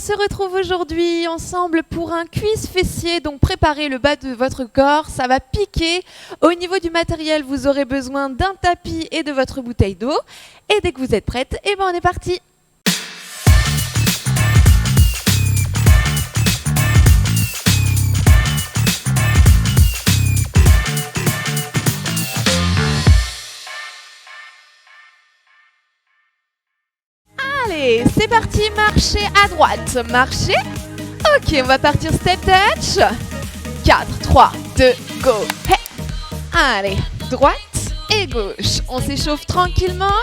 se retrouve aujourd'hui ensemble pour un quiz fessier. Donc préparez le bas de votre corps, ça va piquer. Au niveau du matériel, vous aurez besoin d'un tapis et de votre bouteille d'eau. Et dès que vous êtes prête, eh ben on est parti. Allez, c'est parti, marchez à droite, marchez. Ok, on va partir step touch. 4, 3, 2, go. Hey. Allez, droite et gauche. On s'échauffe tranquillement.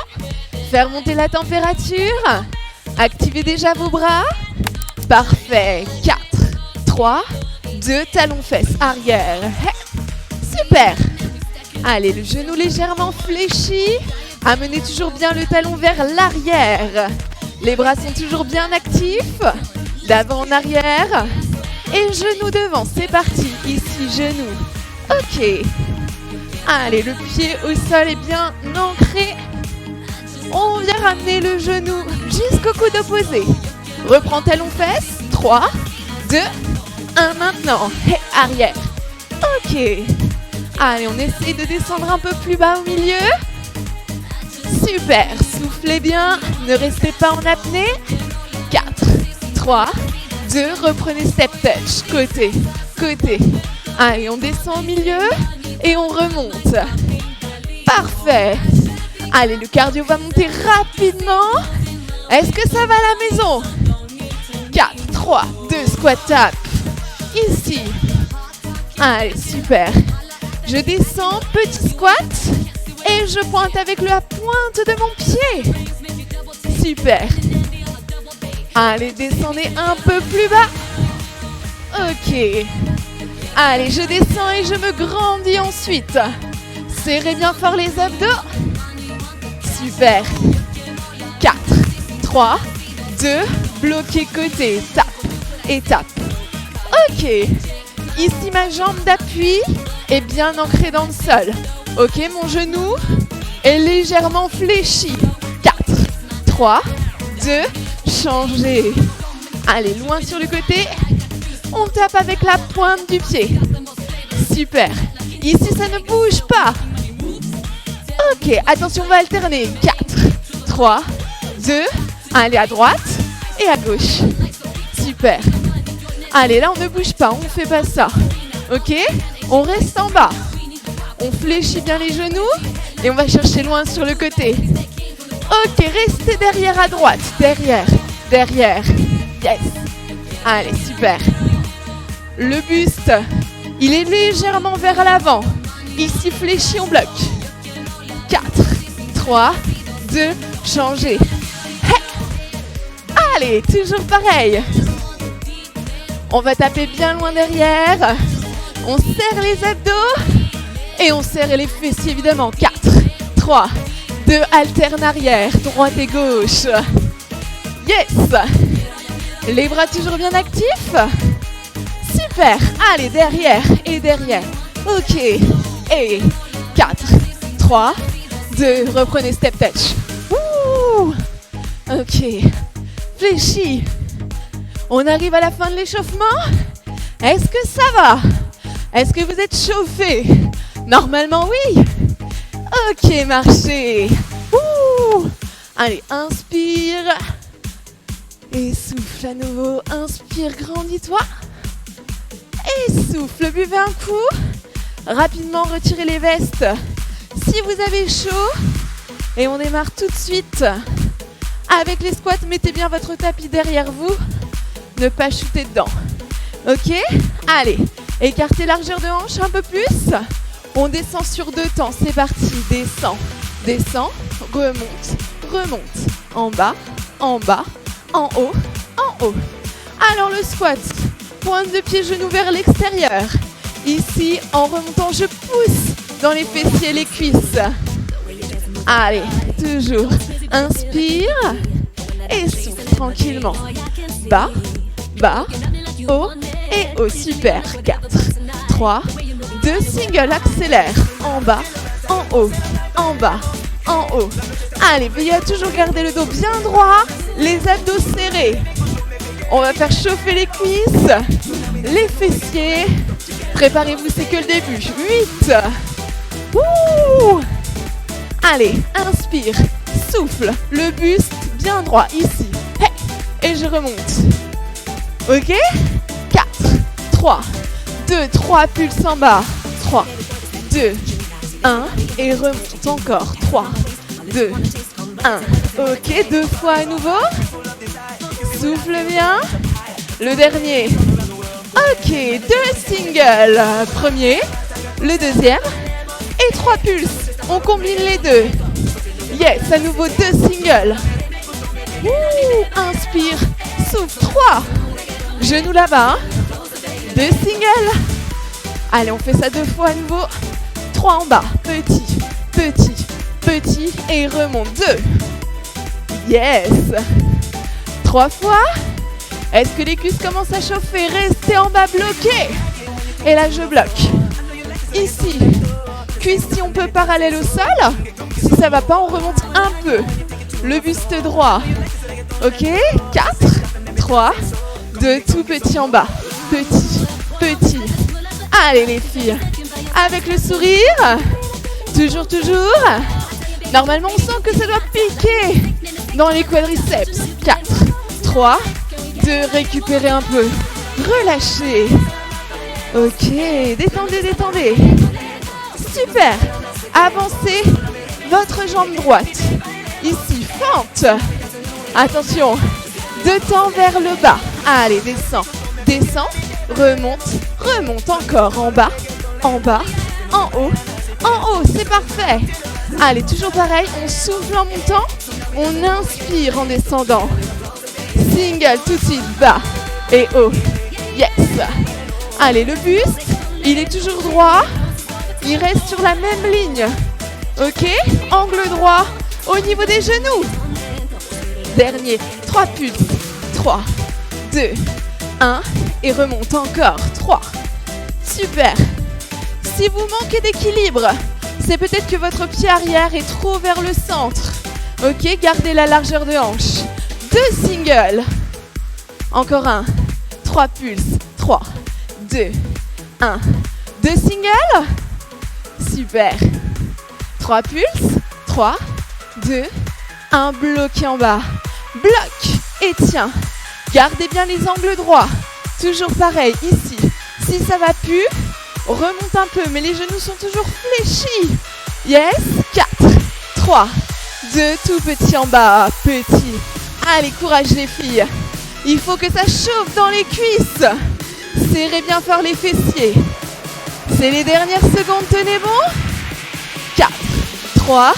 Faire monter la température. Activez déjà vos bras. Parfait. 4, 3, 2, talons fesses arrière. Hey. Super. Allez, le genou légèrement fléchi. Amenez toujours bien le talon vers l'arrière. Les bras sont toujours bien actifs. D'avant en arrière. Et genou devant. C'est parti. Ici, genou. Ok. Allez, le pied au sol est bien ancré. On vient ramener le genou jusqu'au coude opposé. Reprends talon fesses. 3, 2, 1 maintenant. Et arrière. Ok. Allez, on essaie de descendre un peu plus bas au milieu. Super, soufflez bien, ne restez pas en apnée. 4, 3, 2, reprenez step touch, côté, côté. Allez, on descend au milieu et on remonte. Parfait. Allez, le cardio va monter rapidement. Est-ce que ça va à la maison? 4, 3, 2, squat tap. Ici. Allez, super. Je descends, petit squat. Et je pointe avec la pointe de mon pied. Super. Allez, descendez un peu plus bas. Ok. Allez, je descends et je me grandis ensuite. Serrez bien fort les abdos. Super. 4, 3, 2, bloquez côté. Tape et tape. Ok. Ici, ma jambe d'appui est bien ancrée dans le sol. Ok, mon genou est légèrement fléchi. 4, 3, 2, changez. Allez, loin sur le côté. On tape avec la pointe du pied. Super. Ici, ça ne bouge pas. Ok, attention, on va alterner. 4, 3, 2, allez à droite et à gauche. Super. Allez, là, on ne bouge pas, on ne fait pas ça. Ok, on reste en bas. On fléchit bien les genoux et on va chercher loin sur le côté. Ok, restez derrière à droite. Derrière, derrière. Yes. Allez, super. Le buste, il est légèrement vers l'avant. Ici, fléchi, on bloque. 4, 3, 2, changez. Hey. Allez, toujours pareil. On va taper bien loin derrière. On serre les abdos. Et on serre les fessiers évidemment. 4, 3, 2, alterne arrière, droite et gauche. Yes. Les bras toujours bien actifs. Super. Allez, derrière et derrière. Ok. Et 4, 3, 2, reprenez step touch. Ouh. Ok. Fléchi. On arrive à la fin de l'échauffement. Est-ce que ça va? Est-ce que vous êtes chauffé? Normalement, oui. Ok, marchez. Ouh. Allez, inspire. Et souffle à nouveau. Inspire, grandis-toi. Et souffle, buvez un coup. Rapidement, retirez les vestes si vous avez chaud. Et on démarre tout de suite. Avec les squats, mettez bien votre tapis derrière vous. Ne pas shooter dedans. Ok? Allez, écartez largeur de hanche un peu plus. On descend sur 2 temps, c'est parti. Descend, descend, remonte, remonte. En bas, en bas, en haut, en haut. Alors le squat, pointe de pied, genou vers l'extérieur. Ici, en remontant, je pousse dans les fessiers et les cuisses. Allez, toujours. Inspire et souffle tranquillement. Bas, bas, haut et haut. Super. 4, 3, 2, single, accélère. En bas, en haut, en bas, en haut. Allez, veillez à toujours garder le dos bien droit, les abdos serrés. On va faire chauffer les cuisses, les fessiers. Préparez-vous, c'est que le début. 8. Ouh. Allez, inspire, souffle, le buste bien droit ici. Hey. Et je remonte. Ok. 4, 3, 2, 3, pulse en bas. 3, 2, 1. Et remonte encore. 3, 2, 1. Ok, 2 fois à nouveau. Souffle bien. Le dernier. Ok, 2 singles. Premier, le deuxième. Et 3 pulses. On combine les deux. Yes, à nouveau 2 singles. Ouh, inspire, souffle. 3. Genoux là-bas. 2 singles. Allez, on fait ça 2 fois à nouveau. 3 en bas. Petit, petit, petit. Et remonte. 2. Yes. 3 fois. Est-ce que les cuisses commencent à chauffer? Restez en bas bloqués. Et là, je bloque. Ici. Cuisses si on peut parallèle au sol. Si ça va pas, on remonte un peu. Le buste droit. Ok. 4, 3, 2, tout petit en bas. Petit, petit. Allez les filles. Avec le sourire. Toujours, toujours. Normalement, on sent que ça doit piquer dans les quadriceps. 4, 3, 2, récupérez un peu. Relâchez. Ok, détendez, détendez. Super. Avancez votre jambe droite. Ici, fente. Attention. 2 temps vers le bas. Allez, descends. Descends. Remonte. Remonte encore. En bas. En bas. En haut. En haut. C'est parfait. Allez, toujours pareil. On souffle en montant. On inspire en descendant. Single tout de suite. Bas et haut. Yes. Allez, le buste. Il est toujours droit. Il reste sur la même ligne. Ok. Angle droit au niveau des genoux. Dernier. 3 pulses. 3, 2, 1. Et remonte encore. 3. Super. Si vous manquez d'équilibre, c'est peut-être que votre pied arrière est trop vers le centre. Ok. Gardez la largeur de hanche. 2 singles. Encore un. 3 pulses. 3, 2, 1. 2 singles. Super. 3 pulses. 3, 2, 1. Bloqué en bas. Bloc. Et tiens. Gardez bien les angles droits. Toujours pareil ici. Si ça va plus, remonte un peu. Mais les genoux sont toujours fléchis. Yes. 4, 3, 2. Tout petit en bas. Petit. Allez, courage les filles. Il faut que ça chauffe dans les cuisses. Serrez bien fort les fessiers. C'est les dernières secondes, tenez bon. 4, 3,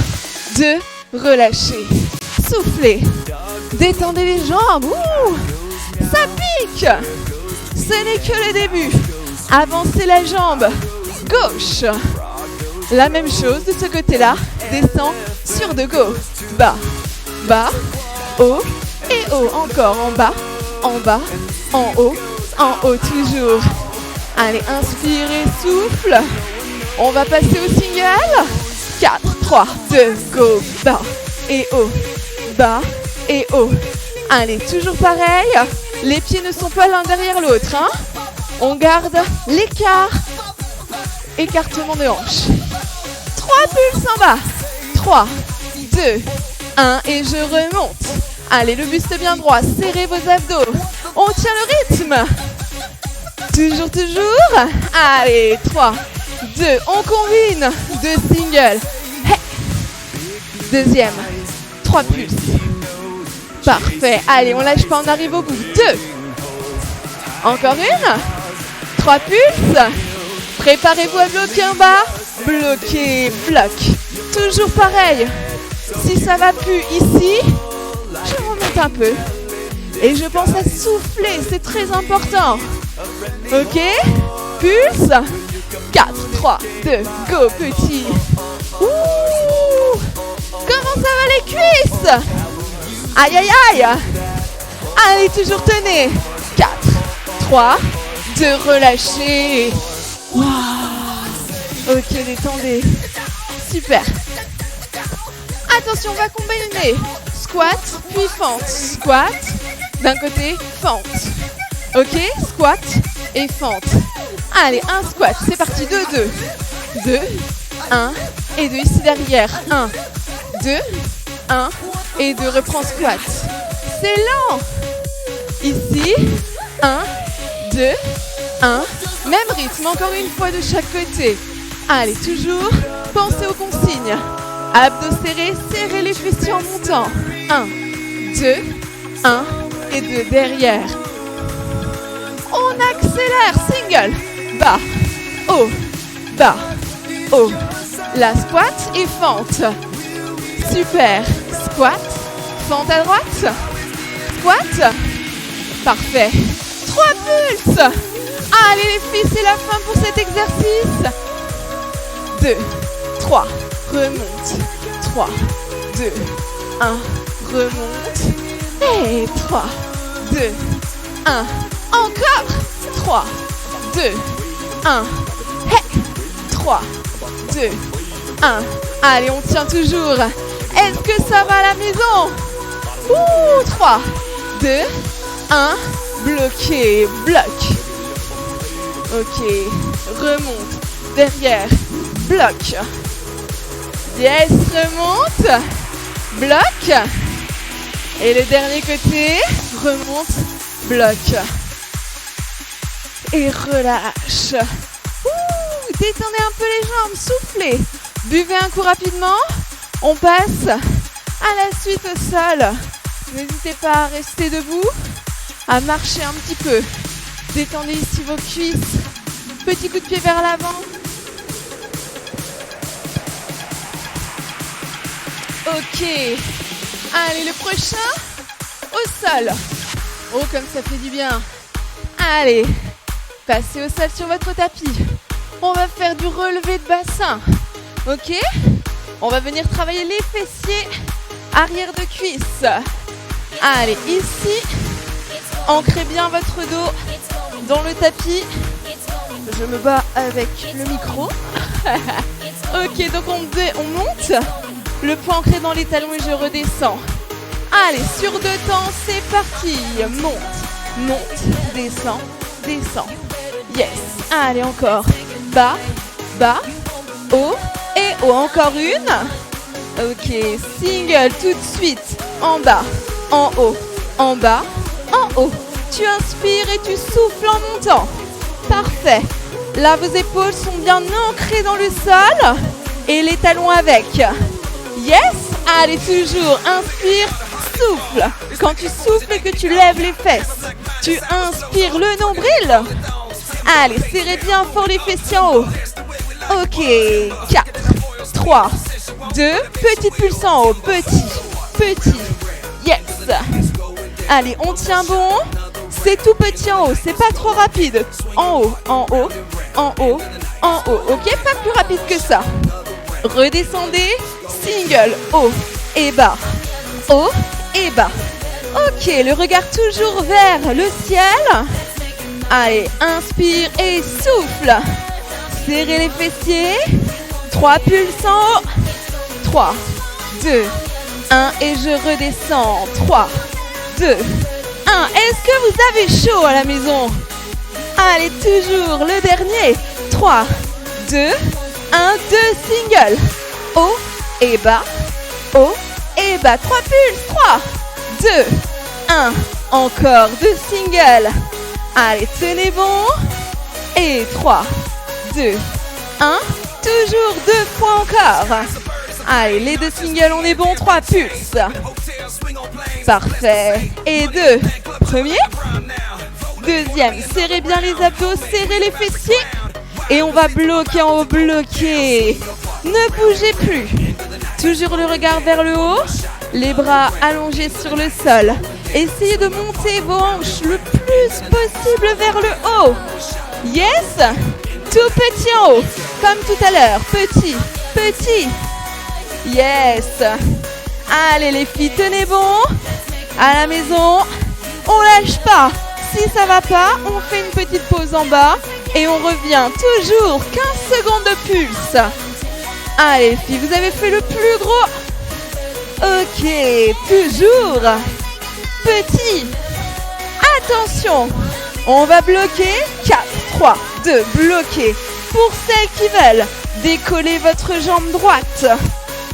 2, relâchez. Soufflez. Détendez les jambes. Ouh, ça pique. Ce n'est que le début. Avancez la jambe gauche. La même chose de ce côté-là. Descends sur de go. Bas, bas, haut et haut. Encore en bas, en haut toujours. Allez, inspire et souffle. On va passer au single. 4, 3, 2, go. Bas et haut. Bas et haut. Allez, toujours pareil. Les pieds ne sont pas l'un derrière l'autre. Hein. On garde l'écart. Écartement de hanche. 3 pulses en bas. 3, 2, 1. Et je remonte. Allez, le buste bien droit. Serrez vos abdos. On tient le rythme. Toujours, toujours. Allez, 3, 2. On combine. 2 singles. Hey. Deuxième. 3 pulses. Parfait. Allez, on lâche pas, on arrive au bout. 2. Encore une. 3 pulses. Préparez-vous à bloquer en bas. Bloquer, bloc. Toujours pareil. Si ça va plus ici, je remonte un peu. Et je pense à souffler, c'est très important. Ok. Pulse. 4, 3, 2, go petit. Ouh. Comment ça va les cuisses? Aïe, aïe, aïe. Allez, toujours tenez. 4, 3, 2, relâchez. Wow. Ok, détendez. Super. Attention, on va combiner. Squat, puis fente. Squat. D'un côté, fente. Ok, squat et fente. Allez, un squat, c'est parti, 2, 2. 2, 1 et 2, ici derrière. 1, 2, 1 et 2, reprends squat. C'est lent. Ici, 1, 2, 1. Même rythme, encore une fois de chaque côté. Allez, toujours, pensez aux consignes. Abdos serrés, serrez les fessiers en montant. 1, 2, 1 et 2 derrière. On accélère, single, bas, haut, bas, haut. La squat et fente. Super, squat, fente à droite, squat, parfait. 3 pulses. Allez les filles, c'est la fin pour cet exercice. 2, 3, remonte. 3, 2, 1, remonte. Et 3, 2, 1. Encore. 3, 2, 1. Hey. 3, 2, 1. Allez, on tient toujours. Est-ce que ça va à la maison? 3, 2, 1. Bloqué, bloc. Ok, remonte, derrière, bloc. Yes, remonte, bloc. Et le dernier côté, remonte, bloc. Et relâche. Détendez un peu les jambes, soufflez. Buvez un coup rapidement. On passe à la suite au sol. N'hésitez pas à rester debout, à marcher un petit peu. Détendez ici vos cuisses. Petit coup de pied vers l'avant. Ok. Allez, le prochain, au sol. Oh, comme ça fait du bien. Allez, passez au sol sur votre tapis. On va faire du relevé de bassin. Ok? On va venir travailler les fessiers, arrière de cuisse. Allez, ici, ancrez bien votre dos dans le tapis. Je me bats avec le micro. Ok, donc on monte. Le poing ancré dans les talons et je redescends. Allez, sur 2 temps, c'est parti. Monte, monte, descend, descend. Yes. Allez, encore. Bas, bas, haut et haut. Encore une. Ok, single tout de suite. En bas, en haut, en bas, en haut. Tu inspires et tu souffles en montant. Parfait. Là, vos épaules sont bien ancrées dans le sol et les talons avec. Yes. Allez, toujours. Inspire, souffle. Quand tu souffles et que tu lèves les fesses, tu inspires le nombril. Allez, serrez bien fort les fessiers en haut. Ok. 4, 3, 2. Petite pulse en haut. Petit, petit. Yes. Allez, on tient bon. C'est tout petit en haut, c'est pas trop rapide. En haut, en haut, en haut, en haut. Ok, pas plus rapide que ça. Redescendez, single, haut et bas. Haut et bas. Ok, le regard toujours vers le ciel. Allez, inspire et souffle. Serrez les fessiers. 3 pulses en haut. 3, 2, 1 et je redescends. 3, 2, 1. Est-ce que vous avez chaud à la maison? Allez, toujours le dernier. 3, 2, 1, 2 singles. Haut et bas. Haut et bas. 3 pulses. 3, 2, 1. Encore 2 singles. Allez, tenez bon. Et 3, 2, 1. Toujours 2 fois encore. Allez, les 2 singles, on est bon. 3 pulses. Parfait. Et 2. Premier. Deuxième. Serrez bien les abdos, serrez les fessiers. Et on va bloquer en haut, bloquer. Ne bougez plus. Toujours le regard vers le haut. Les bras allongés sur le sol. Essayez de monter vos hanches le plus possible vers le haut. Yes. Tout petit en haut. Comme tout à l'heure. Petit, petit. Yes. Allez les filles, tenez bon. À la maison, on lâche pas. Si ça va pas, on fait une petite pause en bas et on revient. Toujours 15 secondes de pulse. Allez les filles, vous avez fait le plus gros. Ok, toujours. Petit. Attention, on va bloquer. 4, 3, 2, bloquer. Pour celles qui veulent, décollez votre jambe droite.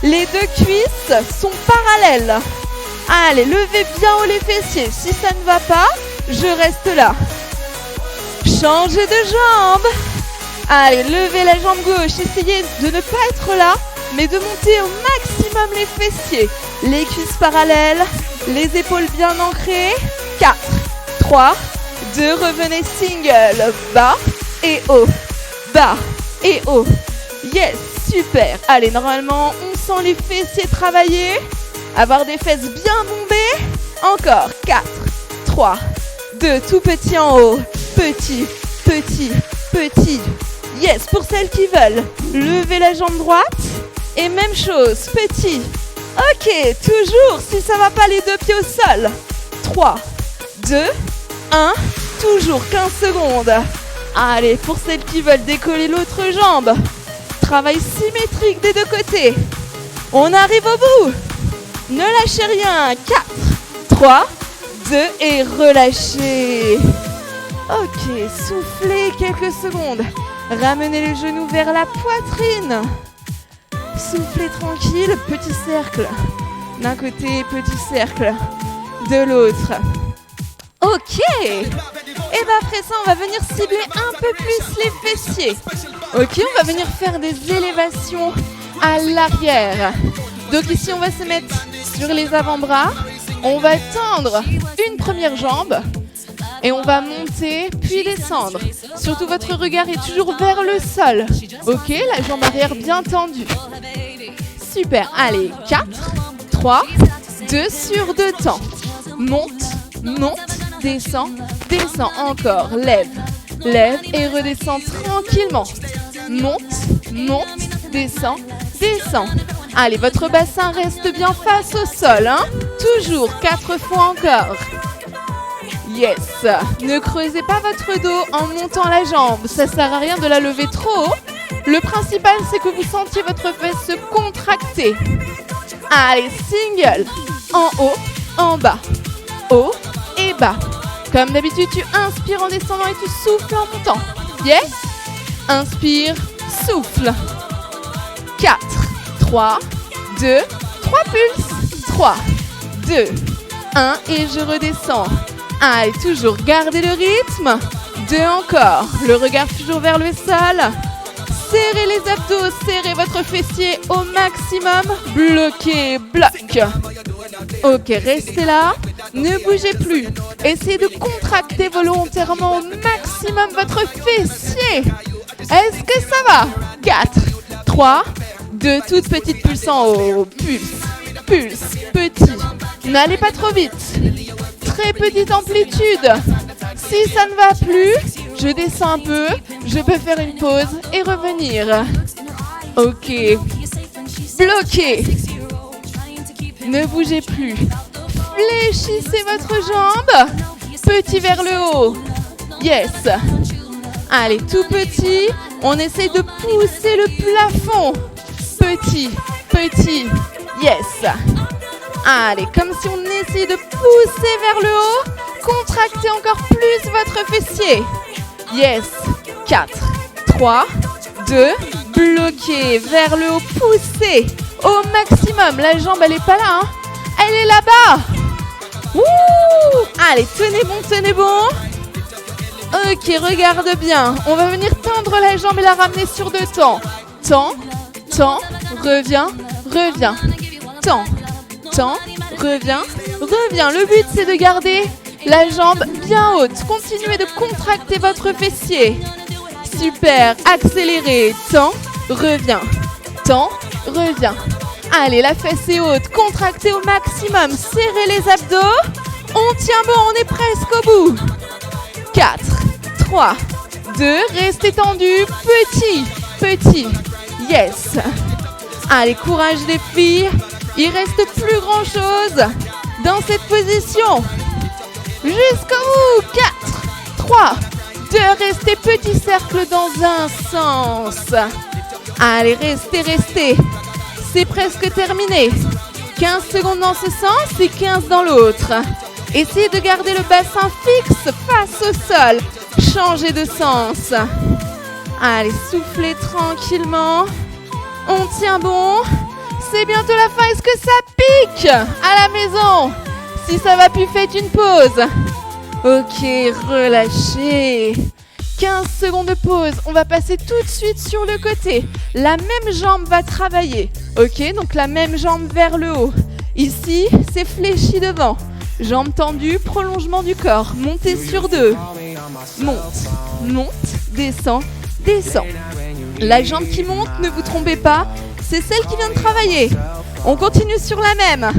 Les deux cuisses sont parallèles. Allez, levez bien haut les fessiers. Si ça ne va pas, je reste là. Changez de jambe. Allez, levez la jambe gauche. Essayez de ne pas être là, mais de monter au maximum les fessiers. Les cuisses parallèles, les épaules bien ancrées. 4, 3, 2, revenez single. Bas et haut. Bas et haut. Yes, super. Allez, normalement, on sent les fessiers travailler. Avoir des fesses bien bombées. Encore. 4, 3, 2, tout petit en haut. Petit, petit, petit. Yes, pour celles qui veulent. Levez la jambe droite. Et même chose, petit. Ok, toujours, si ça va pas, les deux pieds au sol. 3, 2, 1. Toujours 15 secondes. Allez, pour celles qui veulent décoller l'autre jambe. Travail symétrique des deux côtés. On arrive au bout. Ne lâchez rien. 4, 3, 2 et relâchez. Ok, soufflez quelques secondes. Ramenez les genoux vers la poitrine. Soufflez tranquille, petit cercle. D'un côté, petit cercle. De l'autre. Ok. Et bien après ça, on va venir cibler un peu plus les fessiers. Ok, on va venir faire des élévations à l'arrière. Donc ici, on va se mettre sur les avant-bras. On va tendre une première jambe. Et on va monter, puis descendre. Surtout, votre regard est toujours vers le sol. Ok, la jambe arrière bien tendue. Super, allez, 4, 3, 2 sur 2 temps. Monte, monte, descend, descend encore. Lève, lève et redescend tranquillement. Monte, monte, descend, descend. Allez, votre bassin reste bien face au sol. Hein. Toujours 4 fois encore. Yes. Ne creusez pas votre dos en montant la jambe. Ça sert à rien de la lever trop haut. Le principal, c'est que vous sentiez votre fesse se contracter. Allez, single. En haut, en bas. Haut et bas. Comme d'habitude, tu inspires en descendant et tu souffles en montant. Yes. Inspire, souffle. 4, 3, 2, 3 pulses. 3, 2, 1 et je redescends. Allez, toujours gardez le rythme. 2 encore. Le regard toujours vers le sol. Serrez les abdos, serrez votre fessier au maximum. Bloquez, bloc. Ok, restez là. Ne bougez plus. Essayez de contracter volontairement au maximum votre fessier. Est-ce que ça va? 4, 3, 2, toutes petites pulses en haut. Pulse, pulse, petit. N'allez pas trop vite. Très petite amplitude. Si ça ne va plus, je descends un peu, je peux faire une pause et revenir. Ok. Bloquez. Ne bougez plus. Fléchissez votre jambe. Petit vers le haut. Yes. Allez, tout petit. On essaie de pousser le plafond. Petit, petit. Yes. Allez, comme si on essayait de pousser vers le haut. Contractez encore plus votre fessier. Yes. 4, 3, 2, bloquez vers le haut, poussez au maximum. La jambe, elle n'est pas là, hein. Elle est là-bas. Allez, tenez bon, tenez bon. Ok, regarde bien. On va venir tendre la jambe et la ramener sur 2 temps. Temps, temps, reviens, reviens. Temps, temps, reviens, reviens. Le but, c'est de garder la jambe bien haute. Continuez de contracter votre fessier. Super. Accélérez. Temps, reviens. Temps, reviens. Allez, la fesse est haute. Contractez au maximum. Serrez les abdos. On tient bon. On est presque au bout. 4, 3, 2. Restez tendu. Petit, petit. Yes. Allez, courage les filles. Il reste plus grand chose dans cette position. Jusqu'au bout. 4, 3, 2. Restez petit cercle dans un sens. Allez, restez, restez. C'est presque terminé. 15 secondes dans ce sens et 15 dans l'autre. Essayez de garder le bassin fixe face au sol. Changez de sens. Allez, soufflez tranquillement. On tient bon. C'est bientôt la fin. Est-ce que ça pique à la maison? Si ça va plus, faites une pause. Ok, relâchez. 15 secondes de pause. On va passer tout de suite sur le côté. La même jambe va travailler. Ok, donc la même jambe vers le haut. Ici, c'est fléchi devant. Jambes tendues, prolongement du corps. Montez sur 2. Monte, monte, descend, descend. La jambe qui monte, ne vous trompez pas, c'est celle qui vient de travailler. On continue sur la même.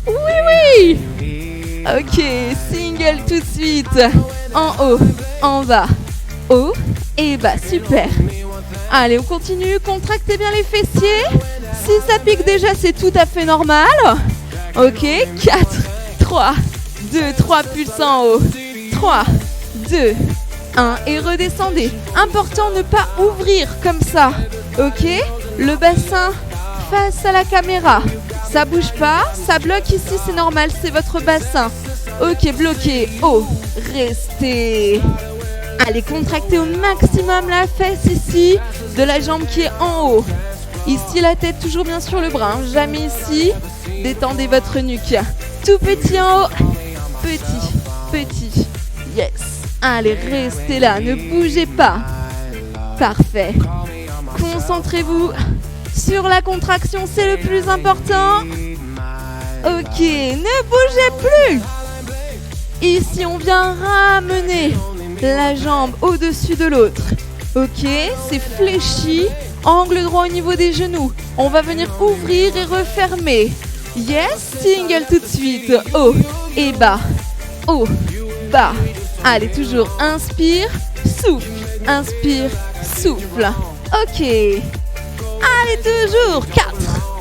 Oui, oui. Ok, single tout de suite. En haut, en bas, haut et bas. Super. Allez, on continue. Contractez bien les fessiers. Si ça pique déjà, c'est tout à fait normal. Ok, 4, 3, 2, 3 pulses en haut. 3, 2, 1 et redescendez. Important de ne pas ouvrir comme ça. Ok, le bassin face à la caméra. Ça bouge pas, ça bloque ici, c'est normal, c'est votre bassin. Ok, bloqué. Oh, restez. Allez, contractez au maximum la fesse ici de la jambe qui est en haut. Ici, la tête toujours bien sur le bras, hein. Jamais ici. Détendez votre nuque. Tout petit en haut. Petit, petit. Yes. Allez, restez là, ne bougez pas. Parfait. Concentrez-vous sur la contraction, c'est le plus important. Ok, ne bougez plus. Ici, on vient ramener la jambe au-dessus de l'autre. Ok, c'est fléchi. Angle droit au niveau des genoux. On va venir ouvrir et refermer. Yes, single tout de suite. Haut et bas. Haut, bas. Allez, toujours inspire, souffle. Inspire, souffle. Ok. Allez, toujours. 4,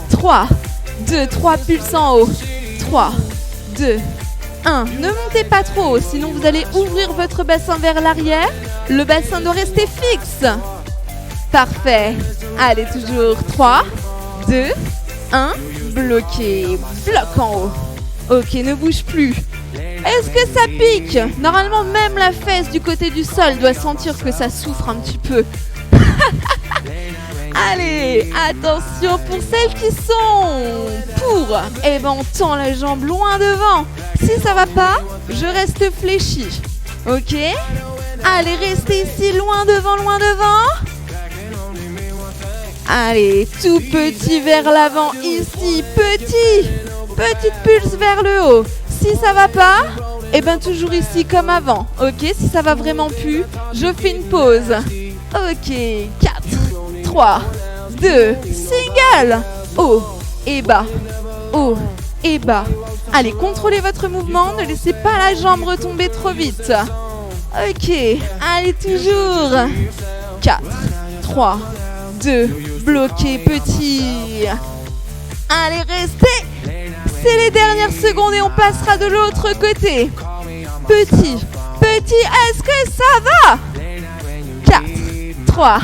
3, 2, 3 pulses en haut. 3, 2, 1. Ne montez pas trop, sinon vous allez ouvrir votre bassin vers l'arrière. Le bassin doit rester fixe. Parfait. Allez, toujours 3, 2, 1. Bloqué. Bloc en haut. Ok, ne bouge plus. Est-ce que ça pique? Normalement, même la fesse du côté du sol doit sentir que ça souffre un petit peu. Allez, attention pour celles qui sont pour. Eh ben, on tend la jambe loin devant. Si ça va pas, je reste fléchi. Ok? Allez, restez ici, loin devant, loin devant. Allez, tout petit vers l'avant, ici, petit. Petite pulse vers le haut. Si ça va pas, eh ben toujours ici comme avant. Ok, si ça va vraiment plus, je fais une pause. Ok, 4, 3, 2, single. Haut et bas, haut et bas. Allez, contrôlez votre mouvement, ne laissez pas la jambe retomber trop vite. Ok, allez toujours. 4, 3, 2, bloqué, petit. Allez, restez. C'est les dernières secondes et on passera de l'autre côté. Petit, petit, est-ce que ça va? 4, 3,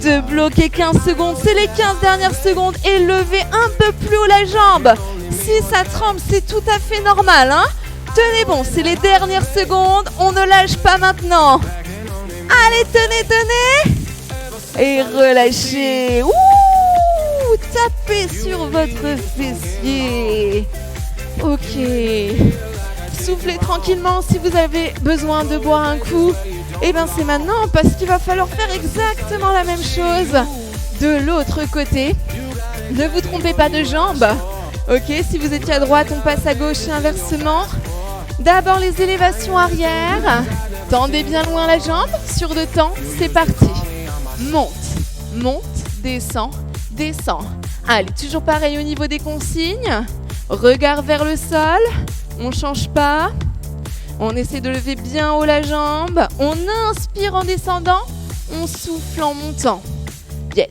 2, bloqué, 15 secondes. C'est les 15 dernières secondes et levez un peu plus haut la jambe. Si ça tremble, c'est tout à fait normal, hein? Tenez bon, c'est les dernières secondes. On ne lâche pas maintenant. Allez, tenez, tenez. Et relâchez. Ouh, tapez sur votre fessier. Ok. Soufflez tranquillement. Si vous avez besoin de boire un coup, eh ben c'est maintenant parce qu'il va falloir faire exactement la même chose de l'autre côté. Ne vous trompez pas de jambe. Ok, si vous étiez à droite, on passe à gauche et inversement. D'abord les élévations arrière. Tendez bien loin la jambe. Sur 2 temps, c'est parti. Monte, monte, descend, descend. Allez, toujours pareil au niveau des consignes. Regard vers le sol. On ne change pas. On essaie de lever bien haut la jambe. On inspire en descendant. On souffle en montant. Yes.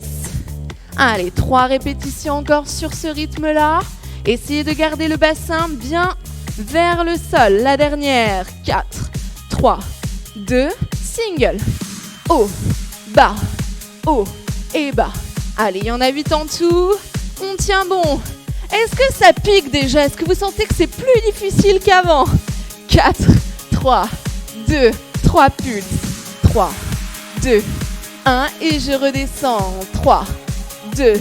Allez, 3 répétitions encore sur ce rythme-là. Essayez de garder le bassin bien vers le sol. La dernière. 4, 3, 2, single. Haut, bas, haut et bas. Allez, il y en a 8 en tout. On tient bon. Est-ce que ça pique déjà? Est-ce que vous sentez que c'est plus difficile qu'avant? 4, 3, 2, 3 pulses. 3, 2, 1 et je redescends. 3, 2,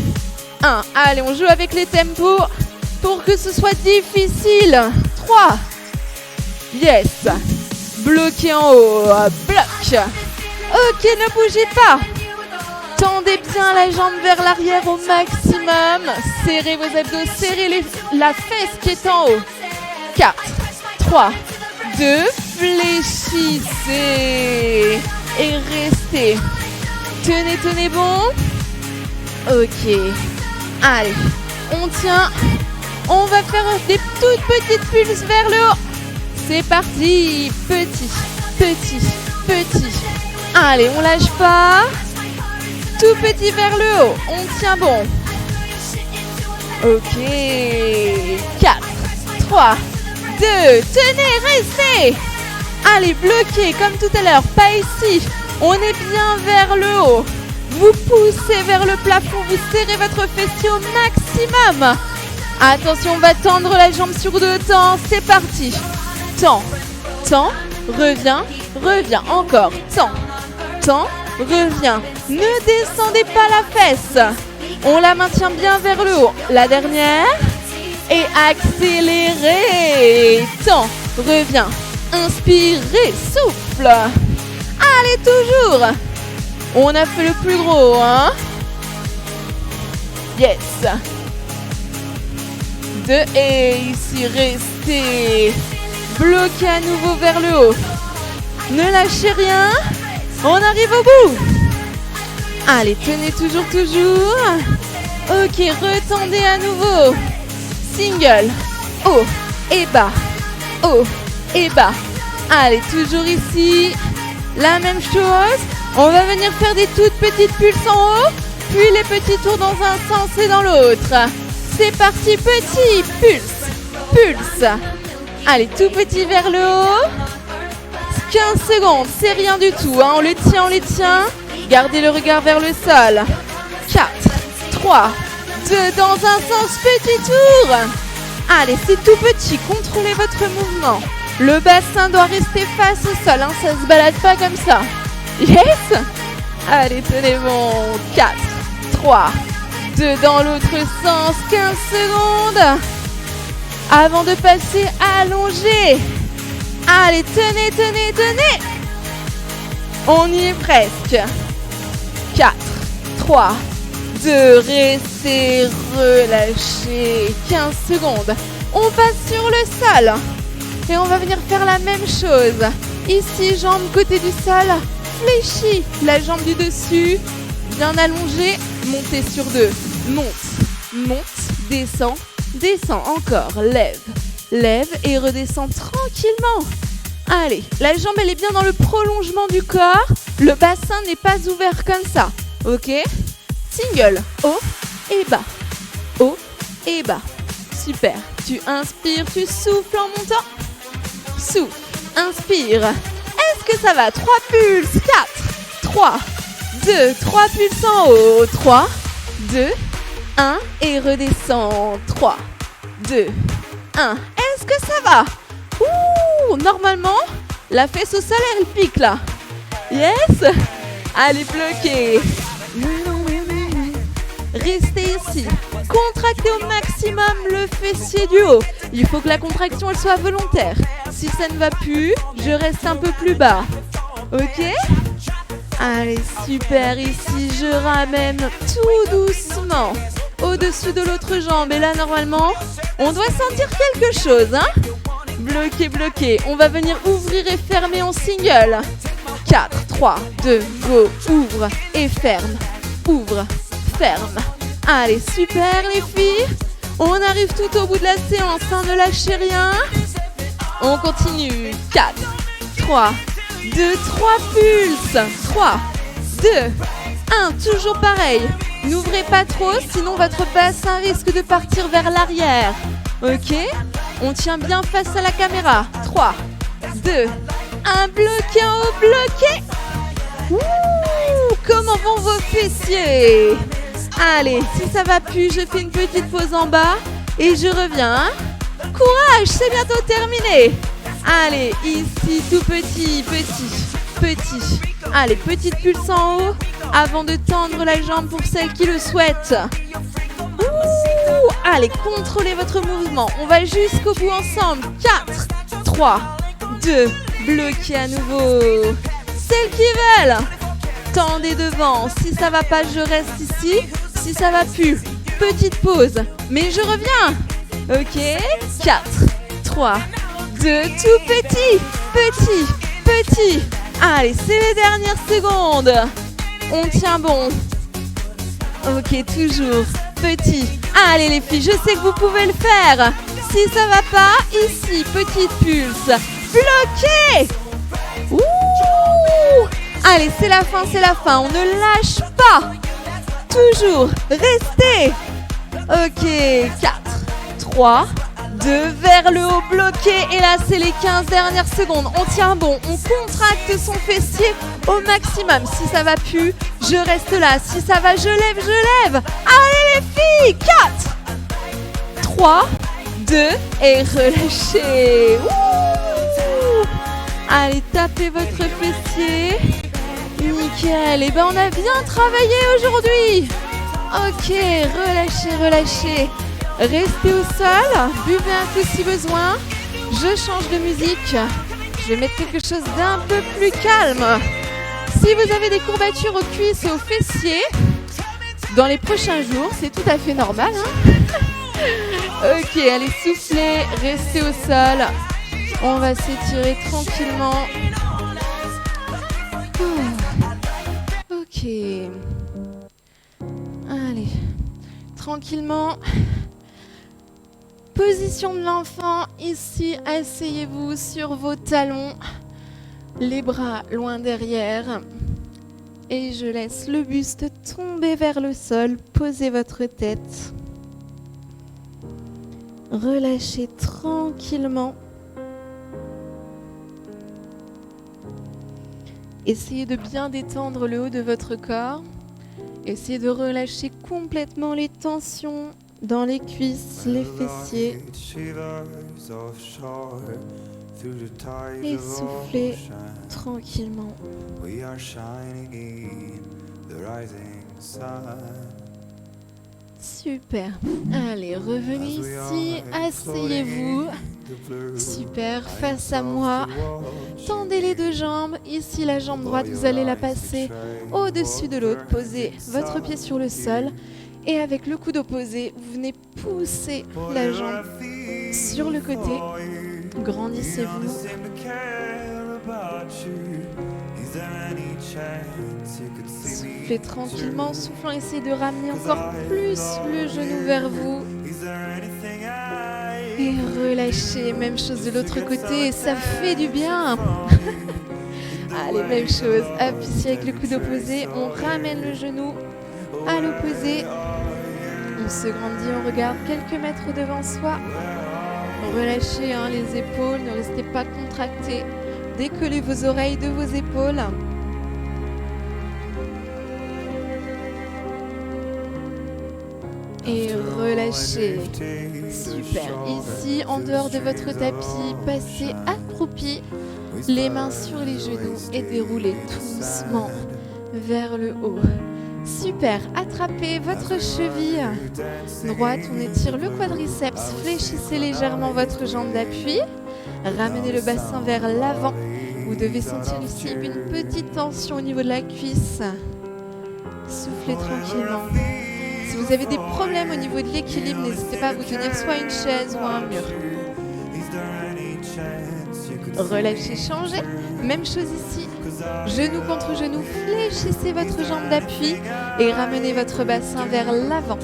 1. Allez, on joue avec les tempos pour que ce soit difficile. 3. Yes. Bloqué en haut. Bloc. Ok, ne bougez pas. Tendez bien la jambe vers l'arrière au maximum. Serrez vos abdos, serrez la fesse qui est en haut. 4, 3, 2, fléchissez. Et restez. Tenez, tenez bon. Ok. Allez, on tient. On va faire des toutes petites pulses vers le haut. C'est parti. Petit, petit, petit. Allez, on lâche pas. Tout petit vers le haut. On tient bon. Ok. 4, 3, 2. Tenez, restez. Allez, bloquez comme tout à l'heure. Pas ici. On est bien vers le haut. Vous poussez vers le plafond. Vous serrez votre fessier au maximum. Attention, on va tendre la jambe sur 2 temps. C'est parti. Tends, tends, reviens, reviens. Encore. Tends, tends, reviens. Ne descendez pas la fesse. On la maintient bien vers le haut. La dernière. Et accélérez. Tends, reviens. Inspirez, souffle. Allez, toujours. On a fait le plus gros, hein? Yes. 2 et ici, restez. Bloquez à nouveau vers le haut. Ne lâchez rien. On arrive au bout. Allez, tenez toujours, toujours. Ok, retendez à nouveau. Single. Haut et bas. Haut et bas. Allez, toujours ici. La même chose. On va venir faire des toutes petites pulses en haut. Puis les petits tours dans un sens et dans l'autre. C'est parti, petit. Pulse. Pulse. Allez, tout petit vers le haut. 15 secondes, c'est rien du tout. Hein. On le tient, on les tient. Gardez le regard vers le sol. 4, 3, 2, dans un sens, petit tour. Allez, c'est tout petit. Contrôlez votre mouvement. Le bassin doit rester face au sol. Hein. Ça se balade pas comme ça. Yes. Allez, tenez bon. 4, 3, 2, dans l'autre sens. 15 secondes. Avant de passer allongé. Allez, tenez, tenez, tenez. On y est presque. 4, 3, 2, restez, relâchez. 15 secondes. On passe sur le sol. Et on va venir faire la même chose. Ici, jambe côté du sol. Fléchis. La jambe du dessus. Bien allongée. Montez sur 2. Monte. Monte. Descends. Descends. Encore. Lève. Lève et redescends tranquillement. Allez, la jambe elle est bien dans le prolongement du corps. Le bassin n'est pas ouvert comme ça. Ok? Single. Haut et bas. Haut et bas. Super. Tu inspires, tu souffles en montant. Souffle. Inspire. Est-ce que ça va? 3 pulses. 4, 3, 2, 3 pulses en haut. 3, 2, 1 et redescends. 3, 2, 1. Est-ce que ça va? Ouh, normalement, la fesse au sol, elle pique là. Yes. Allez, bloquez. Restez ici. Contractez au maximum le fessier du haut. Il faut que la contraction, elle soit volontaire. Si ça ne va plus, je reste un peu plus bas. Ok? Allez, super. Ici, je ramène tout doucement au-dessus de l'autre jambe. Et là, normalement, on doit sentir quelque chose, hein? Bloqué, bloqué. On va venir ouvrir et fermer en single. 4, 3, 2, go. Ouvre et ferme. Ouvre, ferme. Allez, super les filles. On arrive tout au bout de la séance, hein, ne lâchez rien. On continue. 4, 3, 2, 3 pulses. 3, 2, 1. Toujours pareil. N'ouvrez pas trop, sinon votre bassin risque de partir vers l'arrière. Ok? On tient bien face à la caméra. 3, 2, 1. Bloqué en haut, bloqué. Ouh, comment vont vos fessiers? Allez, si ça va plus, je fais une petite pause en bas et je reviens. Hein? Courage, c'est bientôt terminé. Allez, ici, tout petit, petit, petit. Allez, petite pulse en haut avant de tendre la jambe pour celles qui le souhaitent. Ouh, allez, contrôlez votre mouvement. On va jusqu'au bout ensemble. 4, 3, 2, bloquez à nouveau. Celles qui veulent, tendez devant. Si ça va pas, je reste ici. Si ça va plus, petite pause. Mais je reviens. Ok, 4, 3, 2, tout petit, petit, petit. Allez, c'est les dernières secondes. On tient bon. Ok, toujours petit. Allez les filles, je sais que vous pouvez le faire. Si ça va pas, ici, petite pulse. Bloqué. Ouh. Allez, c'est la fin, on ne lâche pas. Toujours, restez. Ok, 4, 3, 2, vers le haut, bloqué. Et là, c'est les 15 dernières secondes. On tient bon, on contracte son fessier au maximum. Si ça va plus, je reste là. Si ça va, je lève. Allez les filles, 4, 3, 2, et relâchez. Ouh. Allez, tapez votre fessier. Nickel. Et ben, on a bien travaillé aujourd'hui. Ok, relâchez. Restez au sol, buvez un coup si besoin. Je change de musique. Je vais mettre quelque chose d'un peu plus calme. Si vous avez des courbatures aux cuisses et aux fessiers, dans les prochains jours, c'est tout à fait normal. Ok, allez, soufflez, restez au sol. On va s'étirer tranquillement. Ok. Allez, tranquillement. Position de l'enfant, ici, asseyez-vous sur vos talons, les bras loin derrière. Et je laisse le buste tomber vers le sol, posez votre tête. Relâchez tranquillement. Essayez de bien détendre le haut de votre corps. Essayez de relâcher complètement les tensions dans les cuisses, les fessiers. Et soufflez tranquillement. Super. Allez, revenez ici, asseyez-vous. Super, face à moi. Tendez les deux jambes. Ici, la jambe droite, vous allez la passer au-dessus de l'autre. Posez votre pied sur le sol. Et avec le coude opposé, vous venez pousser la jambe sur le côté. Grandissez-vous. Soufflez tranquillement. Soufflant, essayez de ramener encore plus le genou vers vous. Et relâchez. Même chose de l'autre côté. Ça fait du bien. Allez, même chose. Appuyez avec le coude opposé. On ramène le genou à l'opposé. On se grandit, on regarde quelques mètres devant soi. Relâchez les épaules, ne restez pas contractés. Décollez vos oreilles de vos épaules. Et relâchez. Super. Ici, en dehors de votre tapis, passez accroupi, les mains sur les genoux et déroulez doucement vers le haut. Super, attrapez votre cheville droite, on étire le quadriceps, fléchissez légèrement votre jambe d'appui, ramenez le bassin vers l'avant. Vous devez sentir ici une petite tension au niveau de la cuisse. Soufflez tranquillement. Si vous avez des problèmes au niveau de l'équilibre, n'hésitez pas à vous tenir soit à une chaise ou à un mur. Relâchez, changez. Même chose ici. Genou contre genou, fléchissez votre jambe d'appui et ramenez votre bassin vers l'avant.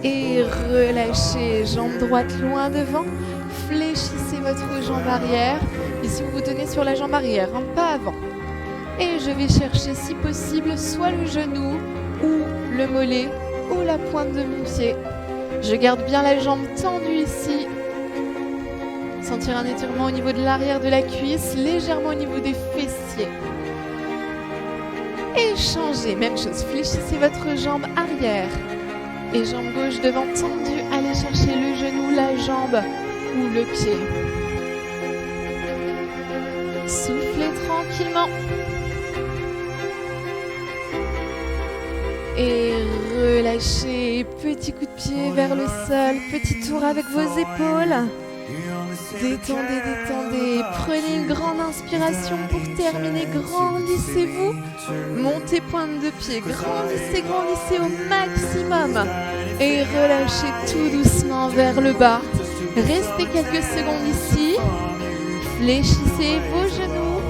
Et relâchez, jambe droite loin devant. Fléchissez votre jambe arrière. Ici, vous vous tenez sur la jambe arrière, pas avant. Et je vais chercher, si possible, soit le genou ou le mollet ou la pointe de mon pied. Je garde bien la jambe tendue ici. Sentir un étirement au niveau de l'arrière de la cuisse, légèrement au niveau des fessiers. Et changez, même chose, fléchissez votre jambe arrière. Et jambe gauche devant tendue, allez chercher le genou, la jambe ou le pied. Soufflez tranquillement. Et relâchez, petit coup de pied vers le sol, petit tour avec vos épaules. Détendez, détendez, prenez une grande inspiration pour terminer, grandissez-vous. Montez pointe de pied, grandissez, grandissez au maximum. Et relâchez tout doucement vers le bas. Restez quelques secondes ici. Fléchissez vos genoux.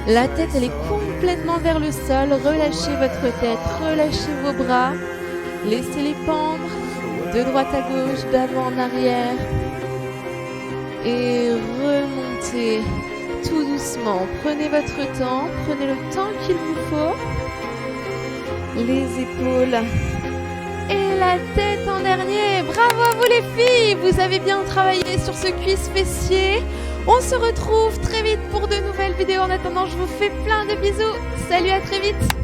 La tête, elle est complètement vers le sol. Relâchez votre tête, relâchez vos bras. Laissez-les pendre de droite à gauche, d'avant en arrière. Et remontez tout doucement. Prenez votre temps, prenez le temps qu'il vous faut. Les épaules et la tête en dernier. Bravo à vous les filles, vous avez bien travaillé sur ce cuisse fessier. On se retrouve très vite pour de nouvelles vidéos. En attendant, je vous fais plein de bisous. Salut, à très vite.